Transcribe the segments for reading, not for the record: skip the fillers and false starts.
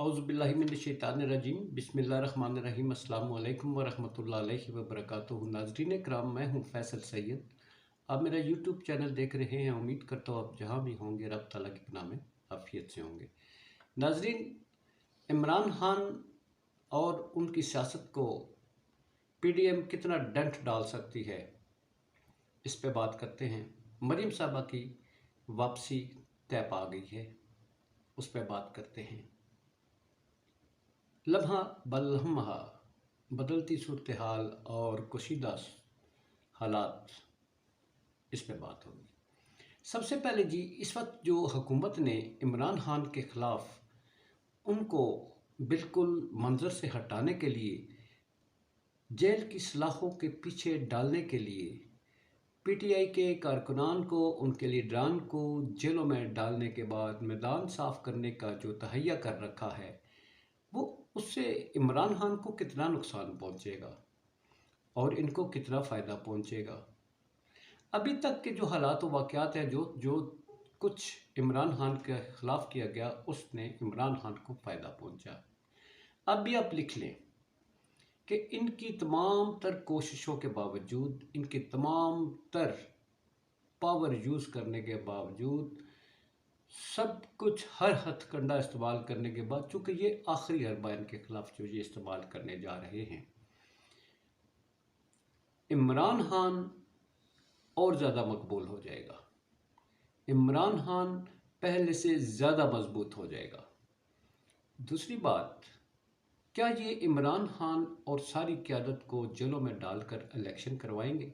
औज़ुबिल्लाहिमिनश्शैतानिर्रजीम बिस्मिल्लाहिर्रहमानिर्रहीम अस्सलामु अलैकुम वरहमतुल्लाहि वबरकातुहू। नाज़रीन किराम, मैं हूँ फैसल सैयद। आप मेरा यूट्यूब चैनल देख रहे हैं। उम्मीद करता हूँ आप जहाँ भी होंगे रब ताला की पनाह में आफियत से होंगे। नाज़रीन, इमरान खान और उनकी सियासत को पीडीएम कितना डंठ डाल सकती है, इस पे बात करते हैं। मरीम साहबा की वापसी तय पा गई है, उस पर बात करते हैं। लम्हा बलम्हा बदलती सूरत हाल और कशीदा हालात, इस पर बात होगी। सबसे पहले जी, इस वक्त जो हुकूमत ने इमरान खान के ख़िलाफ़ उनको बिल्कुल मंजर से हटाने के लिए, जेल की सलाखों के पीछे डालने के लिए, पीटीआई के कारकुनान को, उनके लीडरान को जेलों में डालने के बाद मैदान साफ़ करने का जो तहैया कर रखा है, वो उससे इमरान खान को कितना नुकसान पहुंचेगा और इनको कितना फ़ायदा पहुंचेगा। अभी तक के जो हालात व वाक़यात हैं, जो कुछ इमरान खान के ख़िलाफ़ किया गया, उसने इमरान खान को फ़ायदा पहुंचा। अब भी आप लिख लें कि इनकी तमाम तर कोशिशों के बावजूद, इनके तमाम तर पावर यूज़ करने के बावजूद, सब कुछ हर हथकंडा इस्तेमाल करने के बाद, चूँकि ये आखिरी हरबा इनके ख़िलाफ़ जो ये इस्तेमाल करने जा रहे हैं, इमरान खान और ज़्यादा मकबूल हो जाएगा। इमरान खान पहले से ज़्यादा मजबूत हो जाएगा। दूसरी बात, क्या ये इमरान खान और सारी क़यादत को जेलों में डालकर इलेक्शन करवाएंगे?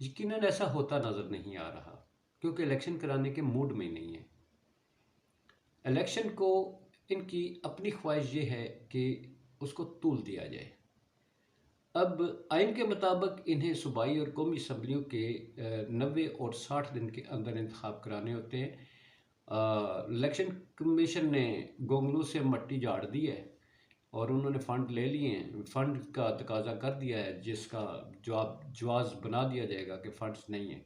यकीनन ऐसा होता नज़र नहीं आ रहा, क्योंकि इलेक्शन कराने के मूड में नहीं है। इलेक्शन को इनकी अपनी ख्वाहिश ये है कि उसको तूल दिया जाए। अब आइन के मुताबिक इन्हें सूबाई और कौमी असम्बलियों के 90 और 60 दिन के अंदर इंतखाब कराने होते हैं। इलेक्शन कमीशन ने गोंगलू से मट्टी झाड़ दी है और उन्होंने फ़ंड ले लिए हैं, फ़ंड का तकाजा कर दिया है, जिसका जवाज़ बना दिया जाएगा कि फ़ंड्स नहीं हैं।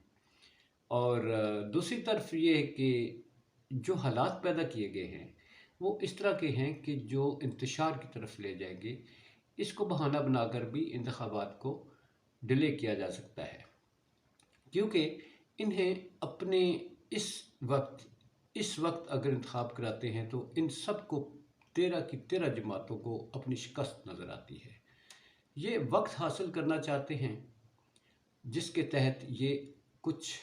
और दूसरी तरफ ये है कि जो हालात पैदा किए गए हैं वो इस तरह के हैं कि जो इंतशार की तरफ ले जाएंगे। इसको बहाना बनाकर भी इंतखाबात को डिले किया जा सकता है, क्योंकि इन्हें अपने इस वक्त अगर इंतखाब कराते हैं तो इन सब को 13 की 13 जमातों को अपनी शिकस्त नज़र आती है। ये वक्त हासिल करना चाहते हैं जिसके तहत ये कुछ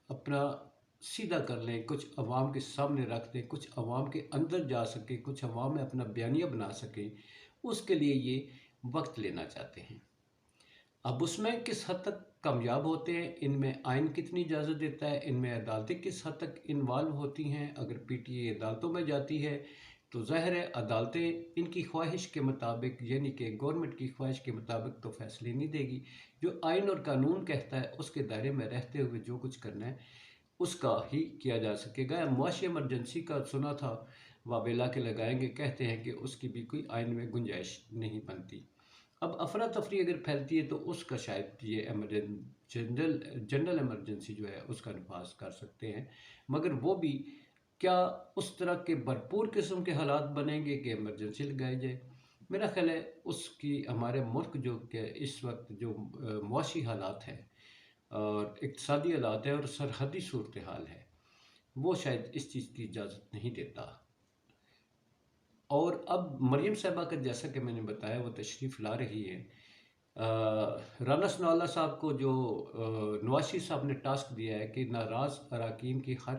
अपना सीधा कर लें, कुछ अवाम के सामने रख दें, कुछ अवाम के अंदर जा सके, कुछ अवाम में अपना बयानिया बना सकें। उसके लिए ये वक्त लेना चाहते हैं। अब उसमें किस हद तक कामयाब होते हैं, इनमें आइन कितनी इजाज़त देता है, इनमें अदालतें किस हद तक इन्वॉल्व होती हैं। अगर पीटीए अदालतों में जाती है तो ज़ाहिर है अदालतें इनकी ख्वाहिश के मुताबिक, यानी कि गवर्नमेंट की ख्वाहिश के मुताबिक तो फैसले नहीं देगी। जो आइन और कानून कहता है उसके दायरे में रहते हुए जो कुछ करना है उसका ही किया जा सकेगा। मुआशी इमरजेंसी का सुना था, वाबेला के लगाएंगे, कहते हैं कि उसकी भी कोई आइन में गुंजाइश नहीं बनती। अब अफरा तफरी अगर फैलती है तो उसका शायद ये जनरल इमरजेंसी जो है उसका नफाज कर सकते हैं, मगर वो भी क्या उस तरह के भरपूर किस्म के हालात बनेंगे कि इमरजेंसी लगाई जाए? मेरा ख्याल है उसकी हमारे मुल्क जो कि इस वक्त जो मुआशी हालात हैं और इक़्तिसादी हालात है और सरहदी सूरत हाल है, वो शायद इस चीज़ की इजाज़त नहीं देता। और अब मरीम साहबा का, जैसा कि मैंने बताया, वो तशरीफ़ ला रही है। राना सनाउल्लाह साहब को जो नवाज शरीफ साहब ने टास्क दिया है कि नाराज़ अरकान की हर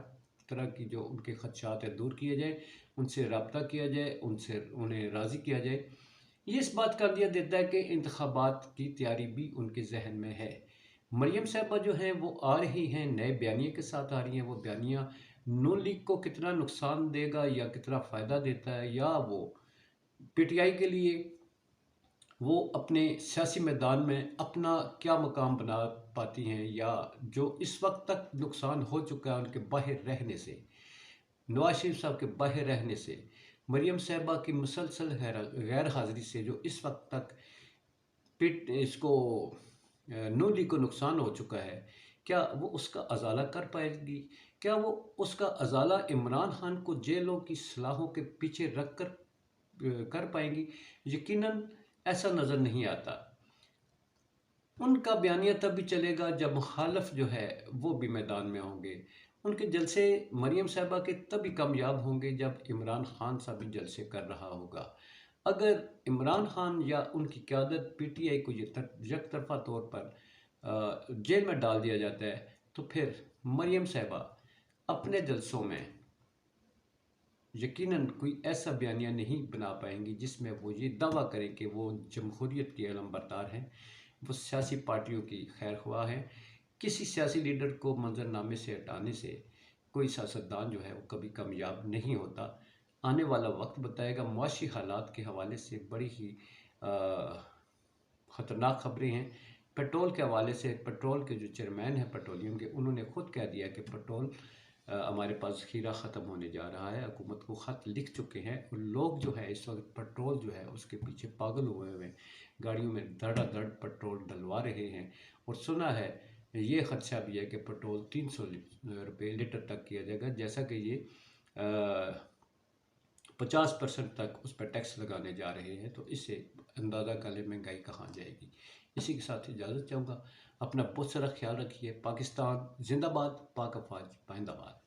तरह की जो उनके ख़दशात है दूर किए जाए, उनसे रब्ता किया जाए, उन्हें राज़ी किया जाए। ये इस बात का दिया देता है कि इंतखाबात की तैयारी भी उनके जहन में है। मरीम साहबा जो हैं वो आ रही हैं, नए बयानिए के साथ आ रही हैं। वो बयानिया नून लीग को कितना नुकसान देगा या कितना फ़ायदा देता है, या वो पीटीआई के लिए वो अपने सियासी मैदान में अपना क्या मकाम बना पाती हैं, या जो इस वक्त तक नुकसान हो चुका है उनके बाहर रहने से, नवाज शरीफ साहब के बाहर रहने से, मरीम साहबा की मुसलसल गैर हाज़िरी से, जो इस वक्त तक नून लीग को नुकसान हो चुका है, क्या वो उसका अजाला कर पाएगी? क्या वो उसका अजाला इमरान खान को जेलों की सलाखों के पीछे रख कर کر پائیں گی؟ یقیناً ایسا نظر نہیں آتا۔ ان کا بیانیہ تب بھی چلے گا جب مخالف جو ہے وہ بھی میدان میں ہوں گے۔ ان کے جلسے مریم صاحبہ کے تبھی کامیاب ہوں گے جب عمران خان صاحب بھی جلسے کر رہا ہوگا۔ اگر عمران خان یا ان کی قیادت پی ٹی آئی کو یک طرفہ طور پر جیل میں ڈال دیا جاتا ہے تو پھر مریم صاحبہ اپنے جلسوں میں یقیناً کوئی ایسا بیانیہ نہیں بنا پائیں گی جس میں وہ یہ دعویٰ کریں کہ وہ جمہوریت کی علم بردار ہیں، وہ سیاسی پارٹیوں کی خیر خواہ ہیں۔ کسی سیاسی لیڈر کو منظرنامے سے ہٹانے سے کوئی سیاستدان جو ہے وہ کبھی کامیاب نہیں ہوتا۔ آنے والا وقت بتائے گا۔ معاشی حالات کے حوالے سے بڑی ہی خطرناک خبریں ہیں۔ پیٹرول کے حوالے سے پیٹرول کے جو چیئرمین ہیں پیٹرولیم کے، انہوں نے خود کہہ دیا کہ پیٹرول ہمارے پاس ذخیرہ ختم ہونے جا رہا ہے۔ حکومت کو خط لکھ چکے ہیں اور لوگ جو ہے اس وقت پیٹرول جو ہے اس کے پیچھے پاگل ہوئے ہوئے ہیں، گاڑیوں میں دھڑا دھڑ پیٹرول ڈلوا رہے ہیں۔ اور سنا ہے یہ خدشہ بھی ہے کہ پیٹرول 300 روپے لیٹر تک کیا جائے گا، جیسا کہ یہ 50% تک اس پہ ٹیکس لگانے جا رہے ہیں۔ تو اس سے اندازہ کر لیں مہنگائی کہاں جائے گی۔ اسی کے ساتھ اجازت چاہوں گا۔ اپنا بہت سارا خیال رکھیے۔ پاکستان زندہ باد، پاک افواج پائندہ باد۔